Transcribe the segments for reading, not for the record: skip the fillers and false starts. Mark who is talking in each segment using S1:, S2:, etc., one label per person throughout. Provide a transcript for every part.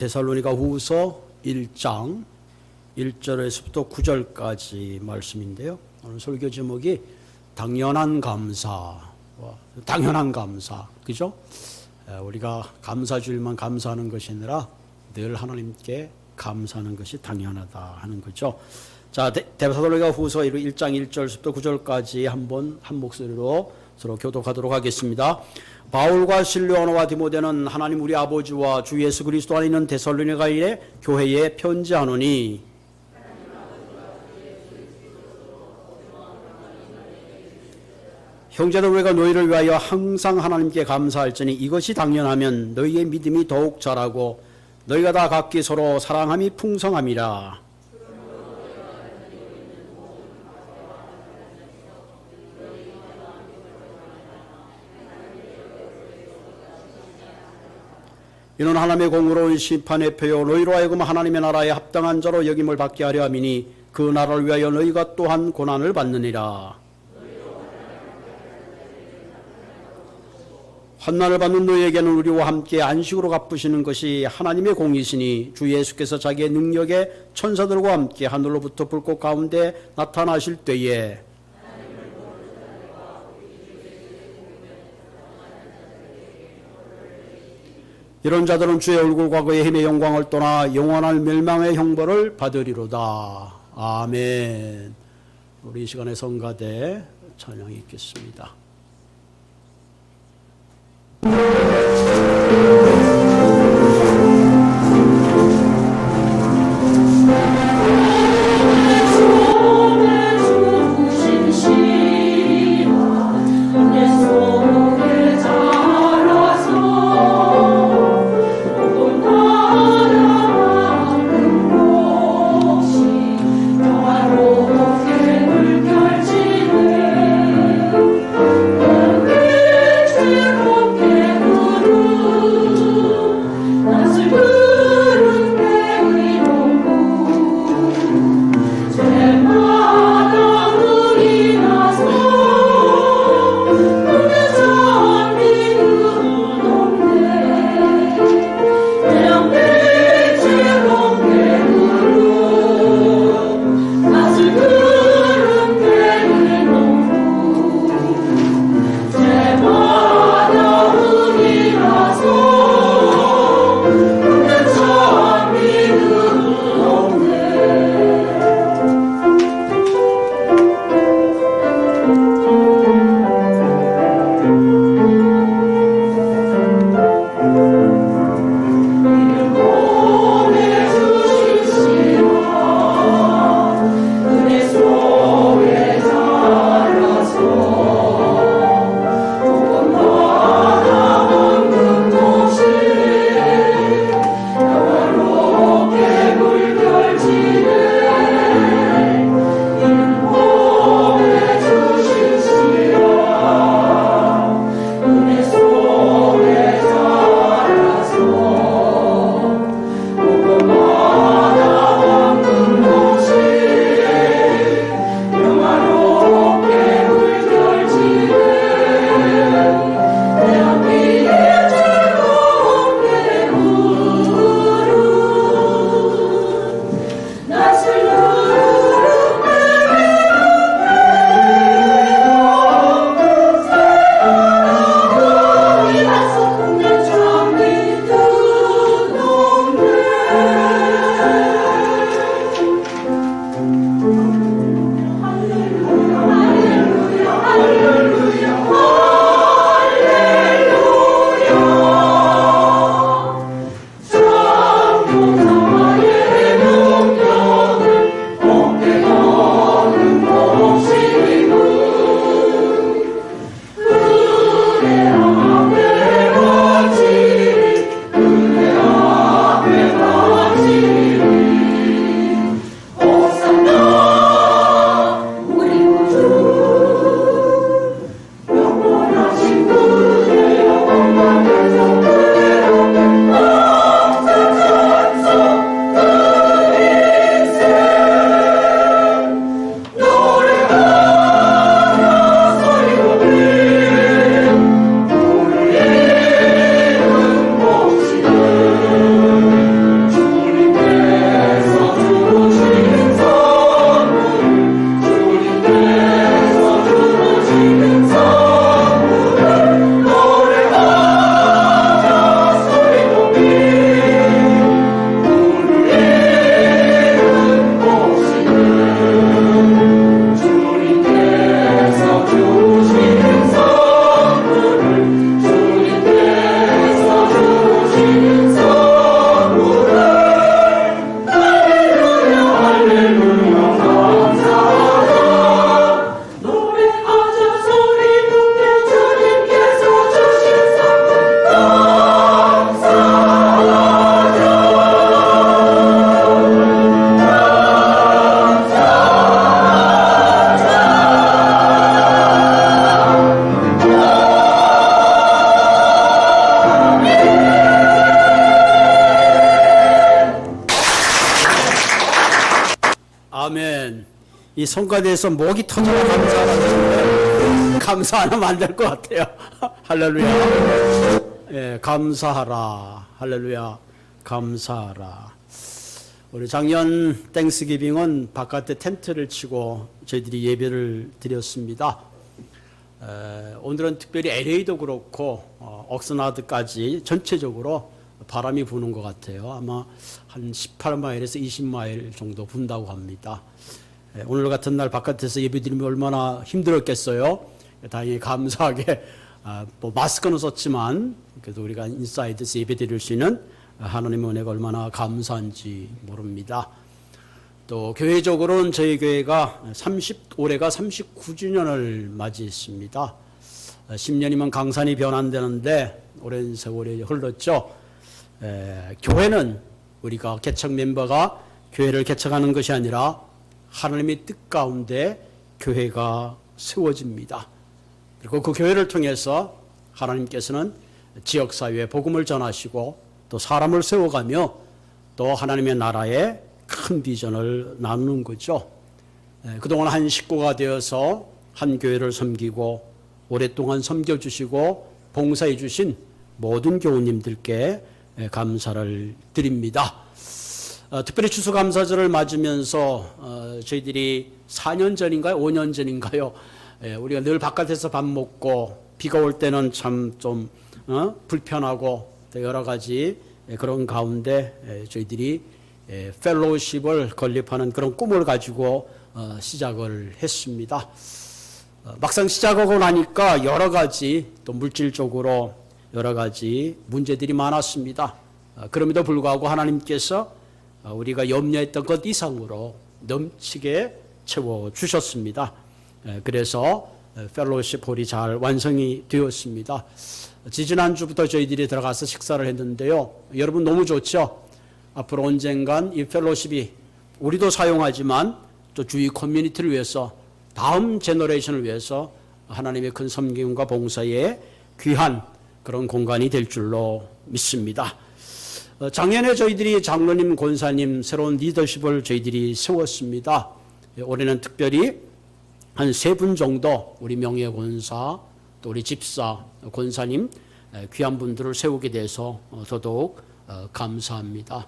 S1: 데살로니가 후서 1장 1절에서부터 9절까지 말씀인데요. 오늘 설교 제목이 당연한 감사. 당연한 감사. 그죠? 우리가 감사주일만 감사하는 것이 아니라 늘 하나님께 감사하는 것이 당연하다 하는 거죠. 자, 데살로니가 후서 1장 1절부터 9절까지 한번 한 목소리로 서로 교독하도록 하겠습니다. 바울과 실레오나와 디모데는 하나님 우리 아버지와 주 예수 그리스도 안에 있는 데살로니가의 교회에 편지하노니 형제들 우리가 너희를 위하여 항상 하나님께 감사할지니 이것이 당연하면 너희의 믿음이 더욱 자라고 너희가 다 각기 서로 사랑함이 풍성함이라. 이는 하나님의 공의로운 심판의 표요 너희로 하여금 하나님의 나라에 합당한 자로 여김을 받게 하려 함이니 그 나라를 위하여 너희가 또한 고난을 받느니라. 환난을 받는 너희에게는 우리와 함께 안식으로 갚으시는 것이 하나님의 공이시니 주 예수께서 자기의 능력에 천사들과 함께 하늘로부터 불꽃 가운데 나타나실 때에 이런 자들은 주의 얼굴과 그의 힘의 영광을 떠나 영원한 멸망의 형벌을 받으리로다. 아멘. 우리 이 시간에 성가대 찬양이 있겠습니다.
S2: 물결치는
S1: 아멘. 이 성가대에서 목이 터져라 감사하라. 감사 안 하면 안 될 것 같아요. 할렐루야. 예, 감사하라. 할렐루야. 감사하라. 우리 작년 땡스기빙은 바깥에 텐트를 치고 저희들이 예배를 드렸습니다. 오늘은 특별히 LA도 그렇고 옥스나드까지 전체적으로 바람이 부는 것 같아요. 아마 한 18마일에서 20마일 정도 분다고 합니다. 오늘 같은 날 바깥에서 예배드리면 얼마나 힘들었겠어요. 다행히 감사하게 뭐 마스크는 썼지만 그래도 우리가 인사이드에서 예배드릴 수 있는 하나님의 은혜가 얼마나 감사한지 모릅니다. 또 교회적으로는 저희 교회가 올해가 39주년을 맞이했습니다. 10년이면 강산이 변환되는데 오랜 세월이 흘렀죠. 교회는 우리가 개척 멤버가 교회를 개척하는 것이 아니라 하나님의 뜻 가운데 교회가 세워집니다. 그리고 그 교회를 통해서 하나님께서는 지역사회에 복음을 전하시고 또 사람을 세워가며 또 하나님의 나라의 큰 비전을 나누는 거죠. 그동안 한 식구가 되어서 한 교회를 섬기고 오랫동안 섬겨주시고 봉사해 주신 모든 교우님들께 감사를 드립니다. 특별히 추수감사절을 맞으면서 저희들이 4년 전인가요? 5년 전인가요? 우리가 늘 바깥에서 밥 먹고 비가 올 때는 참 좀 불편하고 여러 가지 그런 가운데 저희들이 펠로우십을 건립하는 그런 꿈을 가지고 시작을 했습니다. 막상 시작하고 나니까 여러 가지 또 물질적으로 여러 가지 문제들이 많았습니다. 그럼에도 불구하고 하나님께서 우리가 염려했던 것 이상으로 넘치게 채워주셨습니다. 그래서 펠로우십 홀이 잘 완성이 되었습니다. 지지난주부터 저희들이 들어가서 식사를 했는데요. 여러분 너무 좋죠? 앞으로 언젠간 이 펠로우십이 우리도 사용하지만 또 주위 커뮤니티를 위해서 다음 제너레이션을 위해서 하나님의 큰 섬김과 봉사에 귀한 그런 공간이 될 줄로 믿습니다. 작년에 저희들이 장로님, 권사님 새로운 리더십을 저희들이 세웠습니다. 올해는 특별히 한 3분 정도 우리 명예권사 또 우리 집사, 권사님 귀한 분들을 세우게 돼서 더더욱 감사합니다.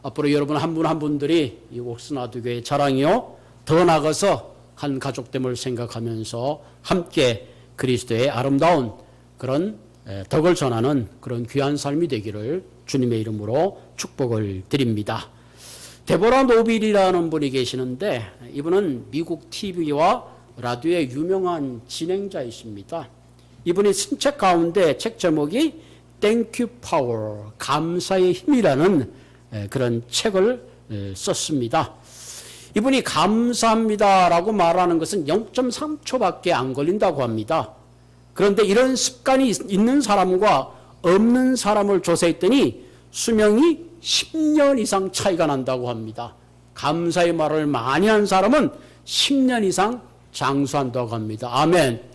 S1: 앞으로 여러분 한 분 한 분들이 이 옥스나드 교회의 자랑이요 더 나아가서 한 가족됨을 생각하면서 함께 그리스도의 아름다운 그런 덕을 전하는 그런 귀한 삶이 되기를 주님의 이름으로 축복을 드립니다. 데보라 노빌이라는 분이 계시는데 이분은 미국 TV와 라디오의 유명한 진행자이십니다. 이분이 쓴 책 가운데 책 제목이 Thank You Power, 감사의 힘이라는 그런 책을 썼습니다. 이분이 감사합니다라고 말하는 것은 0.3초밖에 안 걸린다고 합니다. 그런데 이런 습관이 있는 사람과 없는 사람을 조사했더니 수명이 10년 이상 차이가 난다고 합니다. 감사의 말을 많이 한 사람은 10년 이상 장수한다고 합니다. 아멘.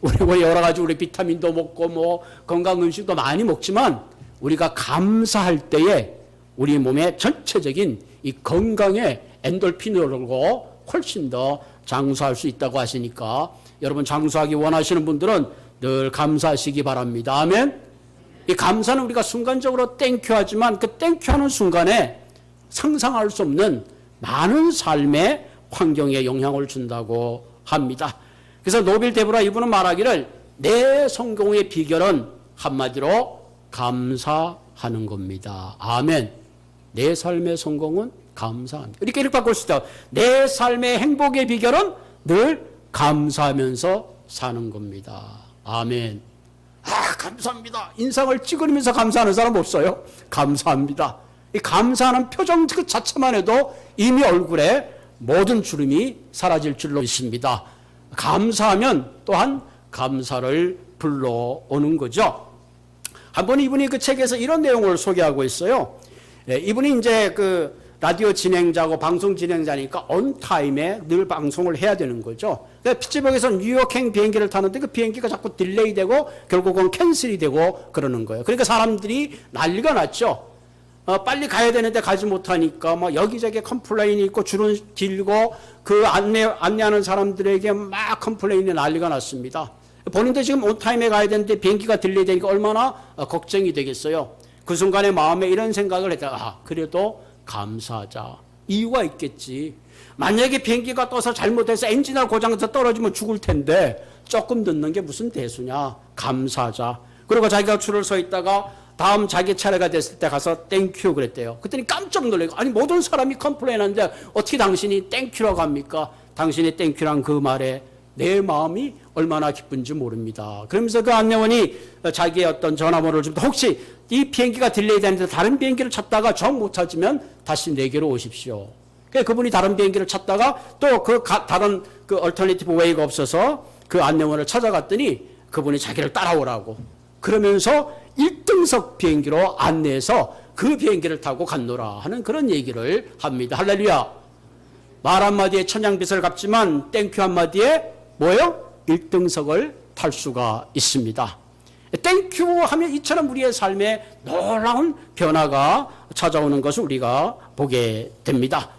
S1: 우리 여러 가지 우리 비타민도 먹고 뭐 건강 음식도 많이 먹지만 우리가 감사할 때에 우리 몸의 전체적인 이 건강에 엔돌핀이 오르고 훨씬 더 장수할 수 있다고 하시니까 여러분 장수하기 원하시는 분들은 늘 감사하시기 바랍니다. 아멘. 이 감사는 우리가 순간적으로 땡큐 하지만 그 땡큐 하는 순간에 상상할 수 없는 많은 삶의 환경에 영향을 준다고 합니다. 그래서 노빌 데보라 이분은 말하기를 내 성공의 비결은 한마디로 감사하는 겁니다. 아멘. 내 삶의 성공은 감사합니다. 이렇게 바꿀 수 있다. 내 삶의 행복의 비결은 늘 감사하면서 사는 겁니다. 아멘. 감사합니다. 인상을 찌그리면서 감사하는 사람 없어요? 감사합니다. 이 감사하는 표정 그 자체만 해도 이미 얼굴에 모든 주름이 사라질 줄로 믿습니다. 감사하면 또한 감사를 불러오는 거죠. 한번 이분이 그 책에서 이런 내용을 소개하고 있어요. 이분이 이제 그 라디오 진행자고 방송 진행자니까 on 타임에 늘 방송을 해야 되는 거죠. 피츠버그에서 뉴욕행 비행기를 타는데 그 비행기가 자꾸 딜레이 되고 결국은 캔슬이 되고 그러는 거예요. 그러니까 사람들이 난리가 났죠. 빨리 가야 되는데 가지 못하니까 막 여기저기 컴플레인이 있고 줄은 길고 그 안내하는 사람들에게 막 컴플레인이 난리가 났습니다. 본인도 지금 온타임에 가야 되는데 비행기가 딜레이 되니까 얼마나 걱정이 되겠어요. 그 순간에 마음에 이런 생각을 했다가 그래도 감사하자. 이유가 있겠지. 만약에 비행기가 떠서 잘못해서 엔진을 고장나서 떨어지면 죽을 텐데 조금 늦는 게 무슨 대수냐. 감사하자. 그리고 자기가 줄을 서 있다가 다음 자기 차례가 됐을 때 가서 땡큐 그랬대요. 그랬더니 깜짝 놀래고 아니 모든 사람이 컴플레인하는데 어떻게 당신이 땡큐라고 합니까? 당신이 땡큐란 그 말에 내 마음이 얼마나 기쁜지 모릅니다. 그러면서 그 안내원이 자기의 어떤 전화번호를 줍니다. 혹시 이 비행기가 딜레이 되는데 다른 비행기를 찾다가 정 못 찾으면 다시 내게로 오십시오. 그분이 다른 비행기를 찾다가 또 다른 얼터네티브 웨이가 없어서 그 안내원을 찾아갔더니 그분이 자기를 따라오라고 그러면서 1등석 비행기로 안내해서 그 비행기를 타고 갔노라 하는 그런 얘기를 합니다. 할렐루야. 말 한마디에 천냥빚을 갚지만 땡큐 한마디에 뭐예요? 1등석을 탈 수가 있습니다. 땡큐 하면 이처럼 우리의 삶에 놀라운 변화가 찾아오는 것을 우리가 보게 됩니다.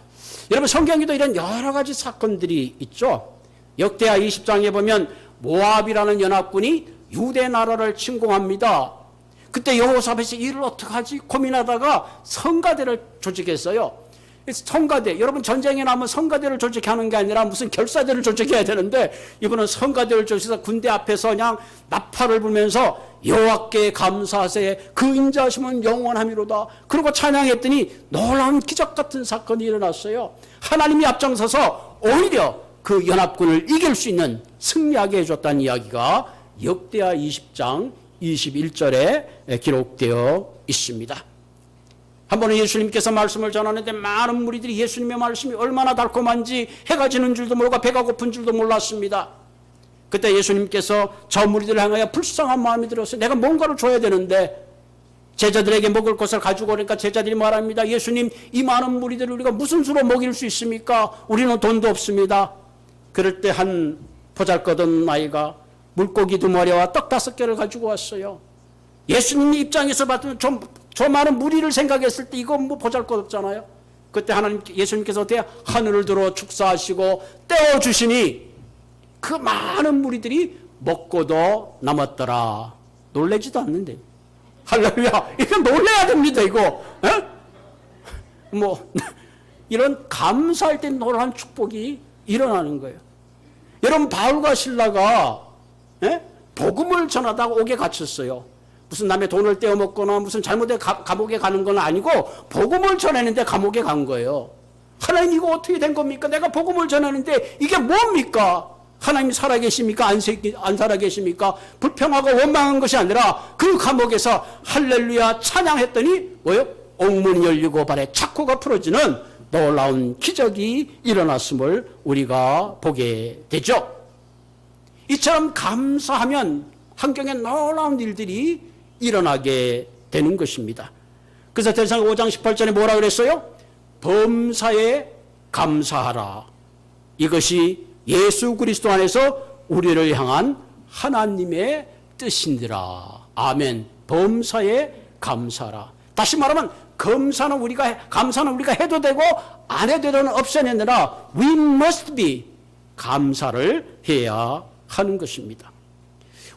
S1: 여러분 성경에도 이런 여러 가지 사건들이 있죠. 역대하 20장에 보면 모압이라는 연합군이 유대 나라를 침공합니다. 그때 여호사밧이 이를 어떻게 하지 고민하다가 성가대를 조직했어요. 성가대, 여러분 전쟁에 나면 성가대를 조직하는 게 아니라 무슨 결사대를 조직해야 되는데 이분은 성가대를 조직해서 군대 앞에서 그냥 나팔을 불면서 여호와께 감사하세 그 인자하심은 영원함이로다. 그리고 찬양했더니 놀라운 기적 같은 사건이 일어났어요. 하나님이 앞장서서 오히려 그 연합군을 이길 수 있는 승리하게 해줬다는 이야기가 역대하 20장 21절에 기록되어 있습니다. 한 번은 예수님께서 말씀을 전하는데 많은 무리들이 예수님의 말씀이 얼마나 달콤한지 해가 지는 줄도 모르고 배가 고픈 줄도 몰랐습니다. 그때 예수님께서 저 무리들을 향하여 불쌍한 마음이 들었어요. 내가 뭔가를 줘야 되는데 제자들에게 먹을 것을 가지고 오니까 제자들이 말합니다. 예수님 이 많은 무리들을 우리가 무슨 수로 먹일 수 있습니까? 우리는 돈도 없습니다. 그럴 때 한 보잘것없는 아이가 물고기 2마리와 떡 5개를 가지고 왔어요. 예수님 입장에서 봤더니 저 많은 무리를 생각했을 때 이건 뭐 보잘것없잖아요. 그때 예수님께서 어떻게 하늘을 들어 축사하시고 떼어주시니 그 많은 무리들이 먹고도 남았더라. 놀라지도 않는데. 할렐루야. 이거 놀라야 됩니다, 이거. 에? 뭐, 이런 감사할 때 놀라운 축복이 일어나는 거예요. 여러분, 바울과 실라가, 복음을 전하다가 옥에 갇혔어요. 무슨 남의 돈을 떼어먹거나 무슨 잘못해 감옥에 가는 건 아니고 복음을 전하는데 감옥에 간 거예요. 하나님 이거 어떻게 된 겁니까? 내가 복음을 전하는데 이게 뭡니까? 하나님 살아계십니까? 안 살아계십니까? 불평하고 원망한 것이 아니라 그 감옥에서 할렐루야 찬양했더니 뭐요? 옥문이 열리고 발에 착고가 풀어지는 놀라운 기적이 일어났음을 우리가 보게 되죠. 이처럼 감사하면 환경에 놀라운 일들이 일어나게 되는 것입니다. 그래서 대사상 5장 18절에 뭐라 그랬어요? 범사에 감사하라. 이것이 예수 그리스도 안에서 우리를 향한 하나님의 뜻인지라. 아멘. 범사에 감사하라. 다시 말하면 감사는 우리가 해도 되고 안 해도 되는 옵션이 아니라 we must be 감사를 해야 하는 것입니다.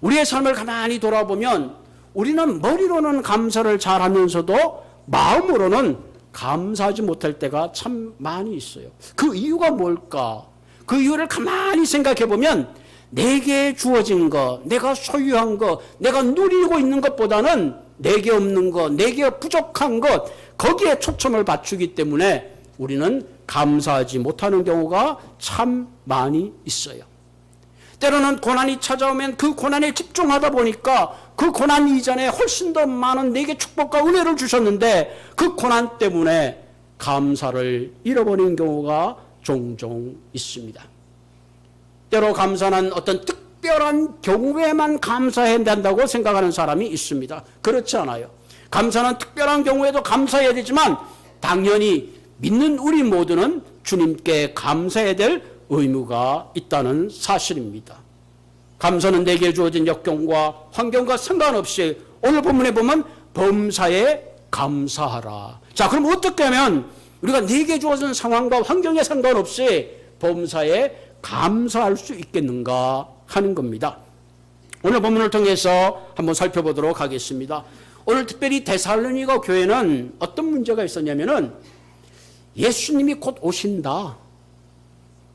S1: 우리의 삶을 가만히 돌아보면 우리는 머리로는 감사를 잘하면서도 마음으로는 감사하지 못할 때가 참 많이 있어요. 그 이유가 뭘까? 그 이유를 가만히 생각해 보면 내게 주어진 것, 내가 소유한 것, 내가 누리고 있는 것보다는 내게 없는 것, 내게 부족한 것, 거기에 초점을 맞추기 때문에 우리는 감사하지 못하는 경우가 참 많이 있어요. 때로는 고난이 찾아오면 그 고난에 집중하다 보니까 그 고난 이전에 훨씬 더 많은 내게 축복과 은혜를 주셨는데 그 고난 때문에 감사를 잃어버리는 경우가 종종 있습니다. 때로 감사는 어떤 특별한 경우에만 감사해야 된다고 생각하는 사람이 있습니다. 그렇지 않아요. 감사는 특별한 경우에도 감사해야 되지만 당연히 믿는 우리 모두는 주님께 감사해야 될 의무가 있다는 사실입니다. 감사는 내게 주어진 역경과 환경과 상관없이 오늘 본문에 보면 범사에 감사하라. 자, 그럼 어떻게 하면 우리가 내게 주어진 상황과 환경에 상관없이 범사에 감사할 수 있겠는가 하는 겁니다. 오늘 본문을 통해서 한번 살펴보도록 하겠습니다. 오늘 특별히 데살로니가 교회는 어떤 문제가 있었냐면은 예수님이 곧 오신다.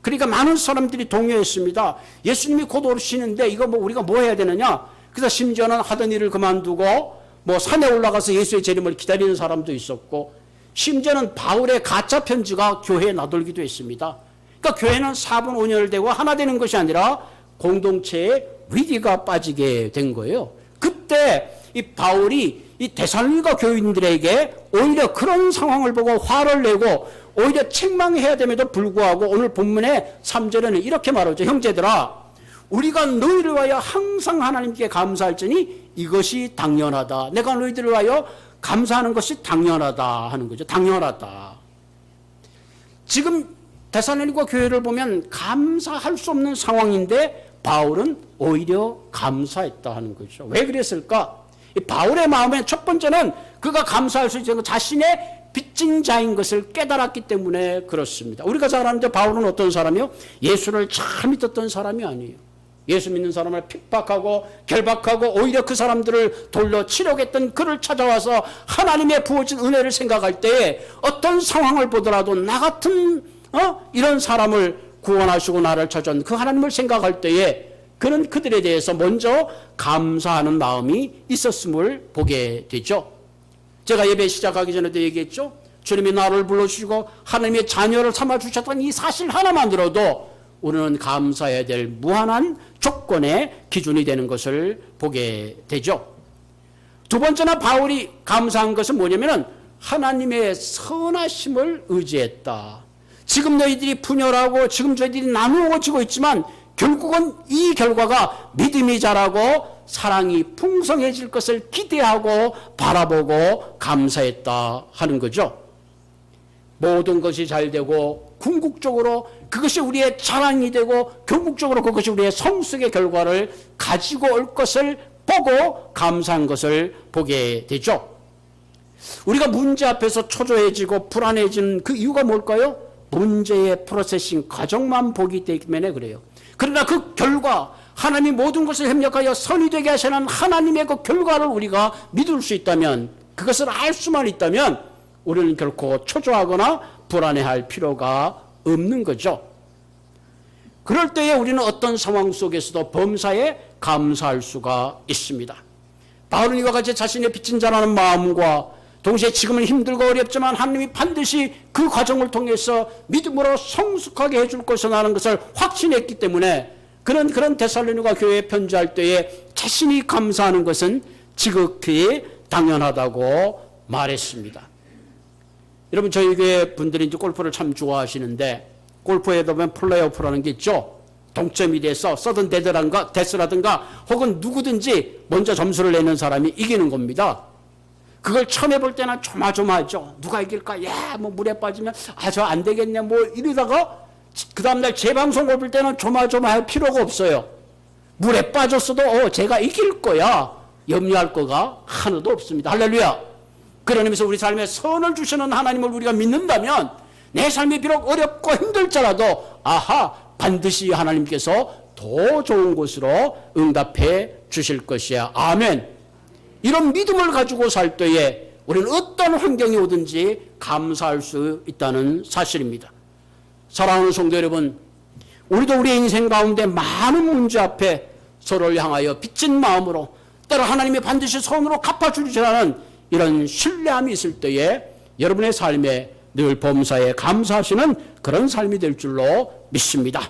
S1: 그러니까 많은 사람들이 동요했습니다. 예수님이 곧 오시는데 이거 뭐 우리가 뭐 해야 되느냐? 그래서 심지어는 하던 일을 그만두고 뭐 산에 올라가서 예수의 재림을 기다리는 사람도 있었고, 심지어는 바울의 가짜 편지가 교회에 나돌기도 했습니다. 그러니까 교회는 4분 5년을 되고 하나 되는 것이 아니라 공동체에 위기가 빠지게 된 거예요. 그때 이 바울이 이 데살로니가 교인들에게 오히려 그런 상황을 보고 화를 내고 오히려 책망해야 됨에도 불구하고 오늘 본문의 3절에는 이렇게 말하죠. 형제들아, 우리가 너희를 위하여 항상 하나님께 감사할지니 이것이 당연하다. 내가 너희들을 위하여 감사하는 것이 당연하다 하는 거죠. 당연하다. 지금 데살로니가 교회를 보면 감사할 수 없는 상황인데 바울은 오히려 감사했다 하는 거죠. 왜 그랬을까? 바울의 마음에 첫 번째는 그가 감사할 수 있는 자신의 빚진 자인 것을 깨달았기 때문에 그렇습니다. 우리가 잘 아는데 바울은 어떤 사람이요? 예수를 잘 믿었던 사람이 아니에요. 예수 믿는 사람을 핍박하고 결박하고 오히려 그 사람들을 돌려 치려했던 그를 찾아와서 하나님의 부어진 은혜를 생각할 때에 어떤 상황을 보더라도 나 같은 이런 사람을 구원하시고 나를 찾아온 그 하나님을 생각할 때에 그는 그들에 대해서 먼저 감사하는 마음이 있었음을 보게 되죠. 제가 예배 시작하기 전에도 얘기했죠. 주님이 나를 불러주시고 하나님의 자녀를 삼아주셨던 이 사실 하나만으로도 우리는 감사해야 될 무한한 조건의 기준이 되는 것을 보게 되죠. 두 번째나 바울이 감사한 것은 뭐냐면은 하나님의 선하심을 의지했다. 지금 너희들이 분열하고 지금 저희들이 나누어지고 있지만 결국은 이 결과가 믿음이 자라고 사랑이 풍성해질 것을 기대하고 바라보고 감사했다 하는 거죠. 모든 것이 잘 되고 궁극적으로 그것이 우리의 자랑이 되고 결국적으로 그것이 우리의 성숙의 결과를 가지고 올 것을 보고 감사한 것을 보게 되죠. 우리가 문제 앞에서 초조해지고 불안해지는 그 이유가 뭘까요? 문제의 프로세싱 과정만 보기 때문에 그래요. 그러나 그 결과 하나님이 모든 것을 협력하여 선이 되게 하시는 하나님의 그 결과를 우리가 믿을 수 있다면, 그것을 알 수만 있다면 우리는 결코 초조하거나 불안해할 필요가 없는 거죠. 그럴 때에 우리는 어떤 상황 속에서도 범사에 감사할 수가 있습니다. 바울은 이와 같이 자신의 빚진 자라는 마음과 동시에 지금은 힘들고 어렵지만 하나님이 반드시 그 과정을 통해서 믿음으로 성숙하게 해줄 것이라는 것을 확신했기 때문에 그는 그런 데살로니가 교회에 편지할 때에 자신이 감사하는 것은 지극히 당연하다고 말했습니다. 여러분, 저희 교회 분들이 이제 골프를 참 좋아하시는데 골프에 보면 플레이오프라는 게 있죠. 동점이 돼서 서든 데스라든가 혹은 누구든지 먼저 점수를 내는 사람이 이기는 겁니다. 그걸 처음 해볼 때는 조마조마하죠. 누가 이길까? 야, 뭐 물에 빠지면 저 안 되겠네 뭐 이러다가 그 다음날 재방송을 볼 때는 조마조마할 필요가 없어요. 물에 빠졌어도 제가 이길 거야. 염려할 거가 하나도 없습니다. 할렐루야. 그런 의미에서 우리 삶에 선을 주시는 하나님을 우리가 믿는다면 내 삶이 비록 어렵고 힘들더라도 반드시 하나님께서 더 좋은 곳으로 응답해 주실 것이야. 아멘. 이런 믿음을 가지고 살 때에 우리는 어떤 환경이 오든지 감사할 수 있다는 사실입니다. 사랑하는 성도 여러분, 우리도 우리의 인생 가운데 많은 문제 앞에 서로를 향하여 빚진 마음으로 때로 하나님이 반드시 선으로 갚아주리라는 이런 신뢰함이 있을 때에 여러분의 삶에 늘 범사에 감사하시는 그런 삶이 될 줄로 믿습니다.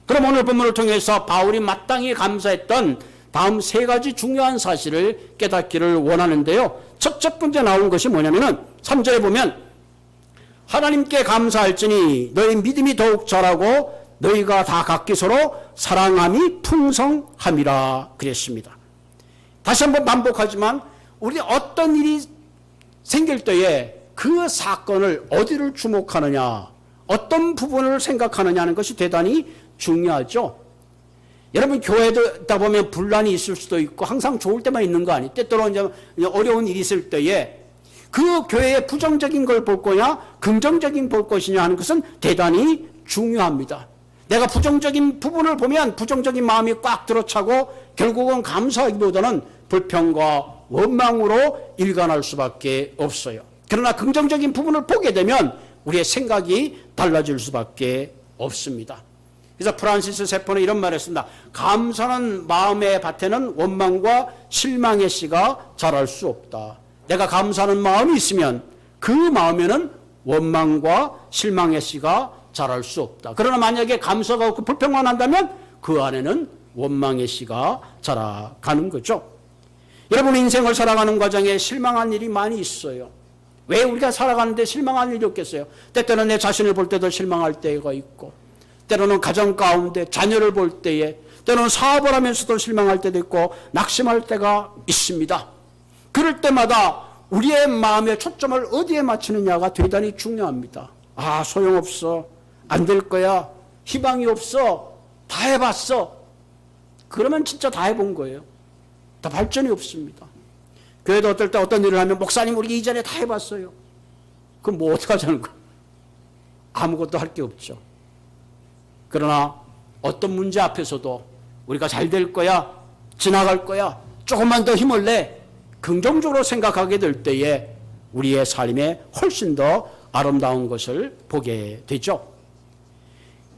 S1: 그럼 오늘 본문을 통해서 바울이 마땅히 감사했던 다음 세 가지 중요한 사실을 깨닫기를 원하는데요. 첫 번째 나온 것이 뭐냐면은 3절에 보면 하나님께 감사할지니 너희 믿음이 더욱 자라고 너희가 다 각기 서로 사랑함이 풍성함이라 그랬습니다. 다시 한번 반복하지만 우리 어떤 일이 생길 때에 그 사건을 어디를 주목하느냐, 어떤 부분을 생각하느냐는 것이 대단히 중요하죠. 여러분, 교회도 있다 보면 분란이 있을 수도 있고 항상 좋을 때만 있는 거 아니에요. 때때로 이제 어려운 일이 있을 때에 그 교회에 부정적인 걸 볼 거냐 긍정적인 볼 것이냐 하는 것은 대단히 중요합니다. 내가 부정적인 부분을 보면 부정적인 마음이 꽉 들어차고 결국은 감사하기보다는 불평과 원망으로 일관할 수밖에 없어요. 그러나 긍정적인 부분을 보게 되면 우리의 생각이 달라질 수밖에 없습니다. 그래서 프란시스 세포는 이런 말을 했습니다. 감사는 마음의 밭에는 원망과 실망의 씨가 자랄 수 없다. 내가 감사하는 마음이 있으면 그 마음에는 원망과 실망의 씨가 자랄 수 없다. 그러나 만약에 감사가 없고 불평만 한다면 그 안에는 원망의 씨가 자라가는 거죠. 여러분 인생을 살아가는 과정에 실망한 일이 많이 있어요. 왜 우리가 살아가는데 실망한 일이 없겠어요? 때때는 내 자신을 볼 때도 실망할 때가 있고, 때로는 가정 가운데 자녀를 볼 때에, 때로는 사업을 하면서도 실망할 때도 있고 낙심할 때가 있습니다. 그럴 때마다 우리의 마음의 초점을 어디에 맞추느냐가 대단히 중요합니다. 아, 소용없어. 안 될 거야. 희망이 없어. 다 해봤어. 그러면 진짜 다 해본 거예요. 다 발전이 없습니다. 교회도 어떨 때 어떤 일을 하면 목사님 우리 이전에 다 해봤어요. 그럼 뭐 어떡하자는 거예요? 아무것도 할 게 없죠. 그러나 어떤 문제 앞에서도 우리가 잘 될 거야. 지나갈 거야. 조금만 더 힘을 내. 긍정적으로 생각하게 될 때에 우리의 삶에 훨씬 더 아름다운 것을 보게 되죠.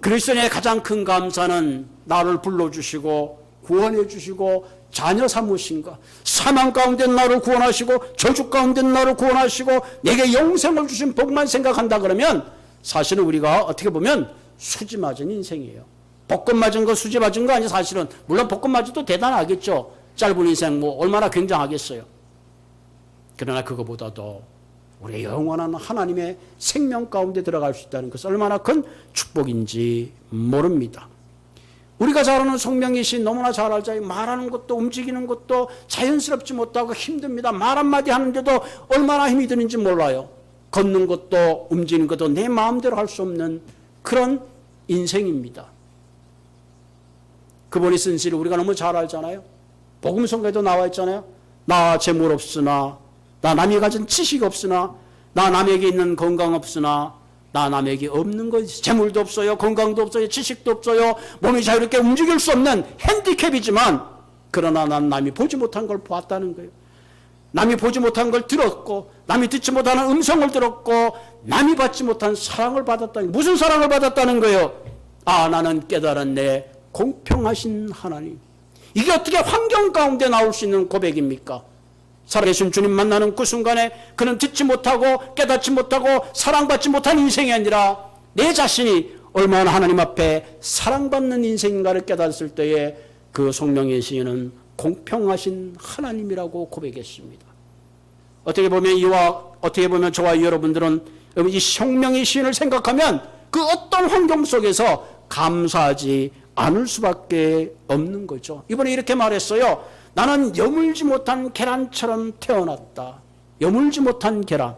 S1: 그리스도인의 가장 큰 감사는 나를 불러주시고 구원해 주시고 자녀 삼으신 것, 사망 가운데 나를 구원하시고 저주 가운데 나를 구원하시고 내게 영생을 주신 복만 생각한다 그러면 사실은 우리가 어떻게 보면 수지 맞은 인생이에요. 벚꽃 맞은 거 수지 맞은 거 아니 사실은. 물론 벚꽃 맞아도 대단하겠죠. 짧은 인생 뭐 얼마나 굉장하겠어요. 그러나 그거보다도 우리의 영원한 하나님의 생명 가운데 들어갈 수 있다는 것은 얼마나 큰 축복인지 모릅니다. 우리가 잘 아는 성명이신 너무나 잘 알자. 말하는 것도 움직이는 것도 자연스럽지 못하고 힘듭니다. 말 한마디 하는데도 얼마나 힘이 드는지 몰라요. 걷는 것도 움직이는 것도 내 마음대로 할 수 없는 그런 인생입니다. 그분이 쓴 시를 우리가 너무 잘 알잖아요. 복음성가에도 나와 있잖아요. 나 재물 없으나, 나 남이 가진 지식 없으나, 나 남에게 있는 건강 없으나, 나 남에게 없는 것, 재물도 없어요, 건강도 없어요, 지식도 없어요, 몸이 자유롭게 움직일 수 없는 핸디캡이지만, 그러나 난 남이 보지 못한 걸 봤다는 거예요. 남이 보지 못한 걸 들었고, 남이 듣지 못하는 음성을 들었고, 남이 받지 못한 사랑을 받았다는, 무슨 사랑을 받았다는 거예요? 아, 나는 깨달았네. 공평하신 하나님. 이게 어떻게 환경 가운데 나올 수 있는 고백입니까? 살아계신 주님 만나는 그 순간에 그는 듣지 못하고 깨닫지 못하고 사랑받지 못한 인생이 아니라 내 자신이 얼마나 하나님 앞에 사랑받는 인생인가를 깨달았을 때에 그 성령의 시인은 공평하신 하나님이라고 고백했습니다. 어떻게 보면 저와 여러분들은 이 성령의 시인을 생각하면 그 어떤 환경 속에서 감사하지 않을 수밖에 없는 거죠. 이번에 이렇게 말했어요. 나는 여물지 못한 계란처럼 태어났다. 여물지 못한 계란.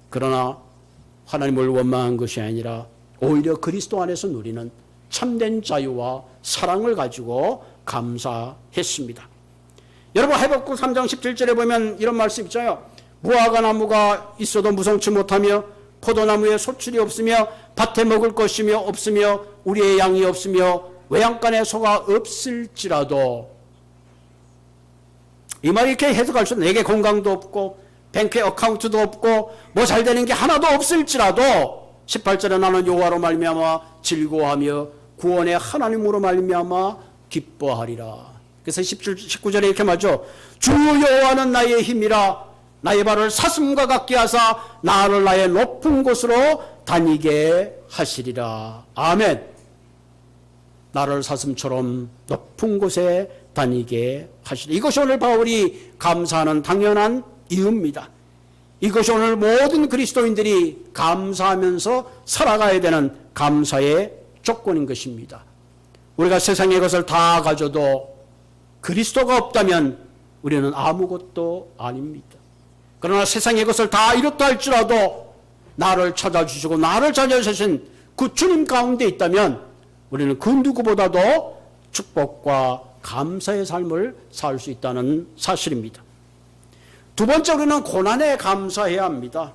S1: 그러나 하나님을 원망한 것이 아니라 오히려 그리스도 안에서 누리는 참된 자유와 사랑을 가지고 감사했습니다. 여러분 하박국 3장 17절에 보면 이런 말씀 있잖아요. 무화과 나무가 있어도 무성치 못하며 포도나무에 소출이 없으며 밭에 먹을 것이며 없으며 우리의 양이 없으며 외양간에 소가 없을지라도, 이 말이 이렇게 해석할 수 있는, 내게 건강도 없고 뱅크에 어카운트도 없고 뭐 잘 되는 게 하나도 없을지라도 18절에 나는 여호와로 말미암아 즐거워하며 구원의 하나님으로 말미암아 기뻐하리라. 그래서 19절에 이렇게 말하죠. 주 여호와는 나의 힘이라 나의 발을 사슴과 같게 하사 나를 나의 높은 곳으로 다니게 하시리라. 아멘. 나를 사슴처럼 높은 곳에 다니게 하시리라. 이것이 오늘 바울이 감사하는 당연한 이유입니다. 이것이 오늘 모든 그리스도인들이 감사하면서 살아가야 되는 감사의 조건인 것입니다. 우리가 세상의 것을 다 가져도 그리스도가 없다면 우리는 아무것도 아닙니다. 그러나 세상의 것을 다 이렇다 할지라도 나를 찾아주시고 나를 찾아주신 그 주님 가운데 있다면 우리는 그 누구보다도 축복과 감사의 삶을 살 수 있다는 사실입니다. 두 번째, 우리는 고난에 감사해야 합니다.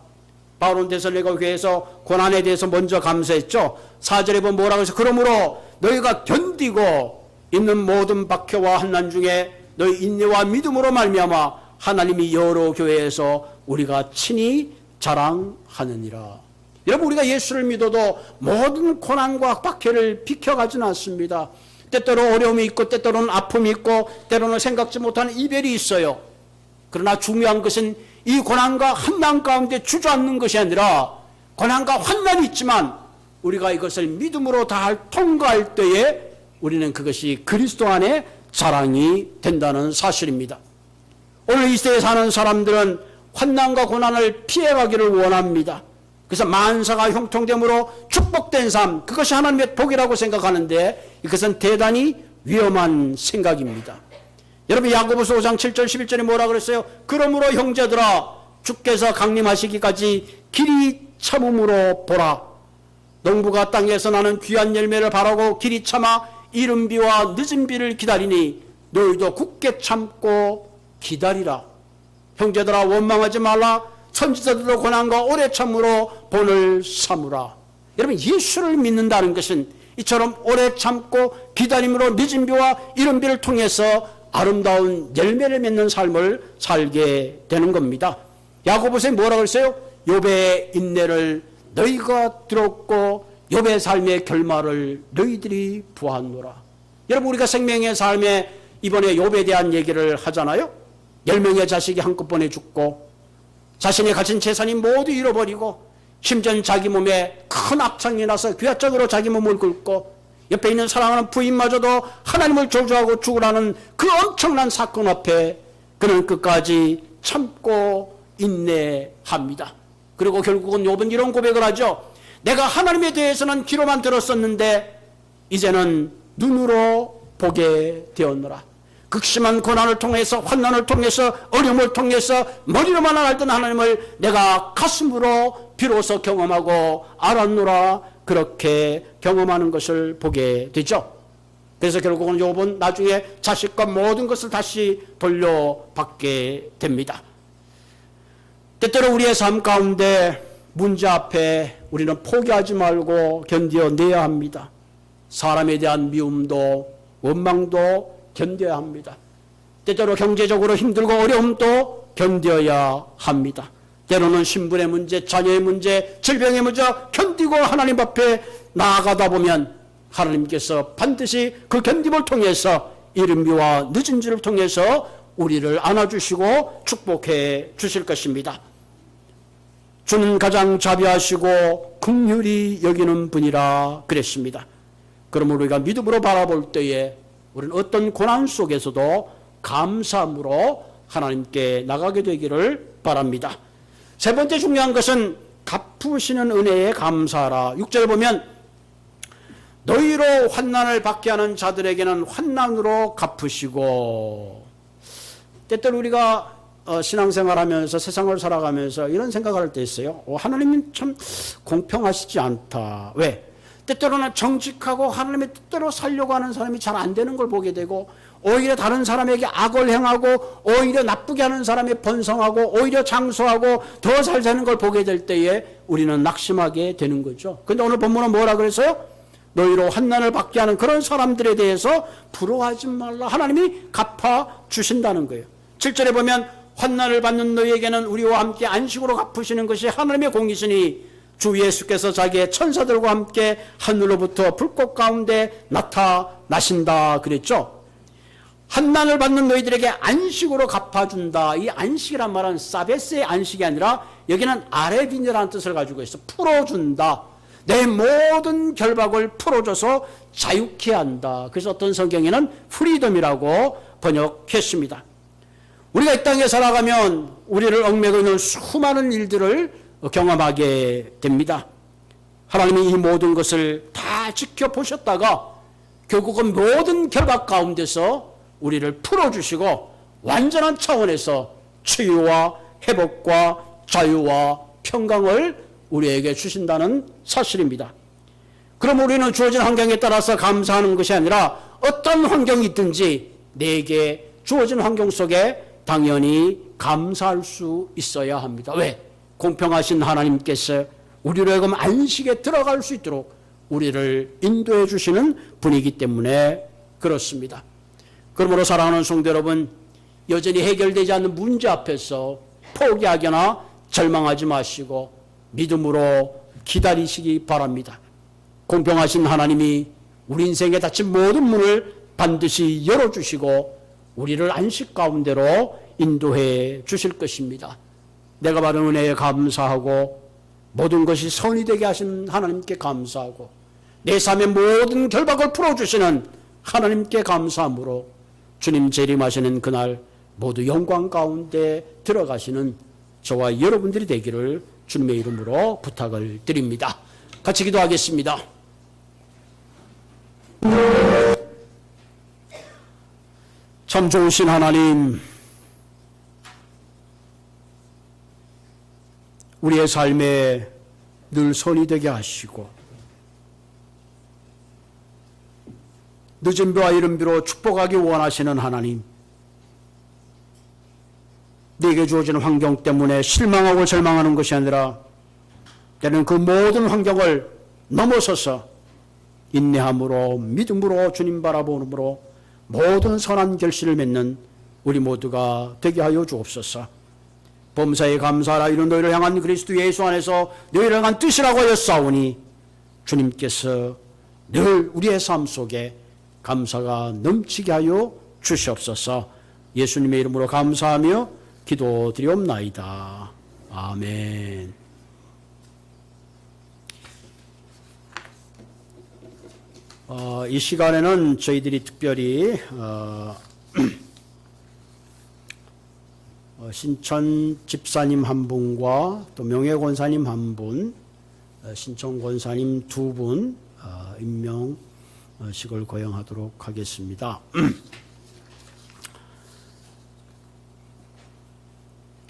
S1: 바울은 데살로니가 교회에서 고난에 대해서 먼저 감사했죠. 4절에 보면 뭐라고 해서 그러므로 너희가 견디고 있는 모든 박해와 환난 중에 너희 인내와 믿음으로 말미암아 하나님이 여러 교회에서 우리가 친히 자랑하느니라. 여러분, 우리가 예수를 믿어도 모든 고난과 박해를 비켜가지는 않습니다. 때때로 어려움이 있고 때때로는 아픔이 있고 때로는 생각지 못하는 이별이 있어요. 그러나 중요한 것은 이 고난과 환난 가운데 주저앉는 것이 아니라 고난과 환난이 있지만 우리가 이것을 믿음으로 다 통과할 때에 우리는 그것이 그리스도 안에 자랑이 된다는 사실입니다. 오늘 이 시대에 사는 사람들은 환난과 고난을 피해가기를 원합니다. 그래서 만사가 형통됨으로 축복된 삶, 그것이 하나님의 복이라고 생각하는데 이것은 대단히 위험한 생각입니다. 여러분, 야고보서 5장 7절 11절에 뭐라 그랬어요? 그러므로 형제들아, 주께서 강림하시기까지 길이 참음으로 보라. 농부가 땅에서 나는 귀한 열매를 바라고 길이 참아 이른 비와 늦은 비를 기다리니 너희도 굳게 참고 기다리라. 형제들아, 원망하지 말라. 선지자들도 고난과 오래 참으로 본을 삼으라. 여러분, 예수를 믿는다는 것은 이처럼 오래 참고 기다림으로 늦은 비와 이른 비를 통해서 아름다운 열매를 맺는 삶을 살게 되는 겁니다. 야고보서에 뭐라고 했어요? 욥의 인내를 너희가 들었고 욥의 삶의 결말을 너희들이 보았노라. 여러분, 우리가 생명의 삶에 이번에 욥에 대한 얘기를 하잖아요. 10명의 자식이 한꺼번에 죽고 자신이 가진 재산이 모두 잃어버리고 심지어 자기 몸에 큰 악창이 나서 귀화적으로 자기 몸을 긁고 옆에 있는 사랑하는 부인마저도 하나님을 저주하고 죽으라는 그 엄청난 사건 앞에 그는 끝까지 참고 인내합니다. 그리고 결국은 욥은 이런 고백을 하죠. 내가 하나님에 대해서는 귀로만 들었었는데 이제는 눈으로 보게 되었노라. 극심한 고난을 통해서, 환난을 통해서, 어려움을 통해서 머리로만 알던 하나님을 내가 가슴으로 비로소 경험하고 알았노라. 그렇게 경험하는 것을 보게 되죠. 그래서 결국은 욥은 나중에 자식과 모든 것을 다시 돌려받게 됩니다. 때때로 우리의 삶 가운데 문제 앞에 우리는 포기하지 말고 견뎌내야 합니다. 사람에 대한 미움도 원망도 견뎌야 합니다. 때때로 경제적으로 힘들고 어려움도 견뎌야 합니다. 때로는 신분의 문제, 자녀의 문제, 질병의 문제 견디고 하나님 앞에 나아가다 보면 하나님께서 반드시 그 견딤을 통해서 이른 비와 늦은 비를 통해서 우리를 안아주시고 축복해 주실 것입니다. 주는 가장 자비하시고 긍휼히 여기는 분이라 그랬습니다. 그러므로 우리가 믿음으로 바라볼 때에 우리는 어떤 고난 속에서도 감사함으로 하나님께 나가게 되기를 바랍니다. 세 번째 중요한 것은 갚으시는 은혜에 감사하라. 6절에 보면 너희로 환난을 받게 하는 자들에게는 환난으로 갚으시고. 때때로 우리가 신앙생활하면서 세상을 살아가면서 이런 생각을 할 때 있어요. 하나님은 참 공평하시지 않다. 왜? 때때로는 정직하고 하나님의 뜻대로 살려고 하는 사람이 잘 안 되는 걸 보게 되고 오히려 다른 사람에게 악을 행하고 오히려 나쁘게 하는 사람이 번성하고 오히려 장수하고 더 잘 사는 걸 보게 될 때에 우리는 낙심하게 되는 거죠. 그런데 오늘 본문은 뭐라 그랬어요? 너희로 환난을 받게 하는 그런 사람들에 대해서 부러워하지 말라. 하나님이 갚아주신다는 거예요. 7절에 보면 환난을 받는 너희에게는 우리와 함께 안식으로 갚으시는 것이 하나님의 공이시니 주 예수께서 자기의 천사들과 함께 하늘로부터 불꽃 가운데 나타나신다 그랬죠. 환난을 받는 너희들에게 안식으로 갚아준다. 이 안식이란 말은 사베스의 안식이 아니라 여기는 아레빈이라는 뜻을 가지고 있어. 풀어준다. 내 모든 결박을 풀어줘서 자유케 한다. 그래서 어떤 성경에는 프리덤이라고 번역했습니다. 우리가 이 땅에 살아가면 우리를 얽매고 있는 수많은 일들을 경험하게 됩니다. 하나님이 이 모든 것을 다 지켜보셨다가 결국은 모든 결박 가운데서 우리를 풀어주시고 완전한 차원에서 치유와 회복과 자유와 평강을 우리에게 주신다는 사실입니다. 그럼 우리는 주어진 환경에 따라서 감사하는 것이 아니라 어떤 환경이 있든지 내게 주어진 환경 속에 당연히 감사할 수 있어야 합니다. 왜? 공평하신 하나님께서 우리로 하여금 안식에 들어갈 수 있도록 우리를 인도해 주시는 분이기 때문에 그렇습니다. 그러므로 사랑하는 성도 여러분, 여전히 해결되지 않는 문제 앞에서 포기하거나 절망하지 마시고 믿음으로 기다리시기 바랍니다. 공평하신 하나님이 우리 인생에 닫힌 모든 문을 반드시 열어주시고 우리를 안식 가운데로 인도해 주실 것입니다. 내가 받은 은혜에 감사하고 모든 것이 선이 되게 하신 하나님께 감사하고 내 삶의 모든 결박을 풀어주시는 하나님께 감사함으로 주님 재림하시는 그날 모두 영광 가운데 들어가시는 저와 여러분들이 되기를 주님의 이름으로 부탁을 드립니다. 같이 기도하겠습니다. 참 좋으신 하나님, 우리의 삶에 늘 선이 되게 하시고 늦은 비와 이른 비로 축복하기 원하시는 하나님, 내게 주어지는 환경 때문에 실망하고 절망하는 것이 아니라 때로는 그 모든 환경을 넘어서서 인내함으로 믿음으로 주님 바라보므로 모든 선한 결실을 맺는 우리 모두가 되게 하여 주옵소서. 범사에 감사하라. 이는 너희를 향한 그리스도 예수 안에서 너희를 향한 뜻이라고 하였사오니 주님께서 늘 우리의 삶 속에 감사가 넘치게 하여 주시옵소서. 예수님의 이름으로 감사하며 기도드리옵나이다. 아멘. 이 시간에는 저희들이 특별히 신천 집사님 한 분과 또 명예 권사님 한 분, 신천 권사님 두 분 임명식을 거행하도록 하겠습니다.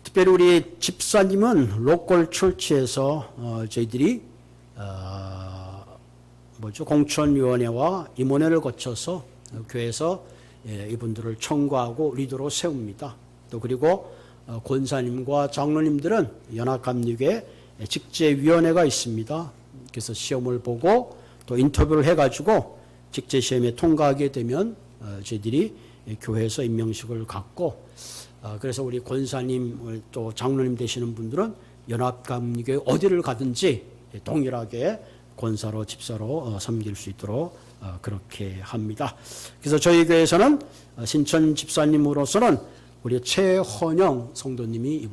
S1: 특별히 우리 집사님은 로컬 철치에서 저희들이 공천위원회와 임원회를 거쳐서 교회에서 이분들을 청구하고 리더로 세웁니다. 또 그리고 권사님과 장로님들은 연합감리교회 직제위원회가 있습니다. 그래서 시험을 보고 또 인터뷰를 해가지고 직제시험에 통과하게 되면 저희들이 교회에서 임명식을 갖고 그래서 우리 권사님 또 장로님 되시는 분들은 연합감리교회 어디를 가든지 동일하게 권사로 집사로 섬길 수 있도록 그렇게 합니다. 그래서 저희 교회에서는 신천 집사님으로서는 우리 최헌영 성도님이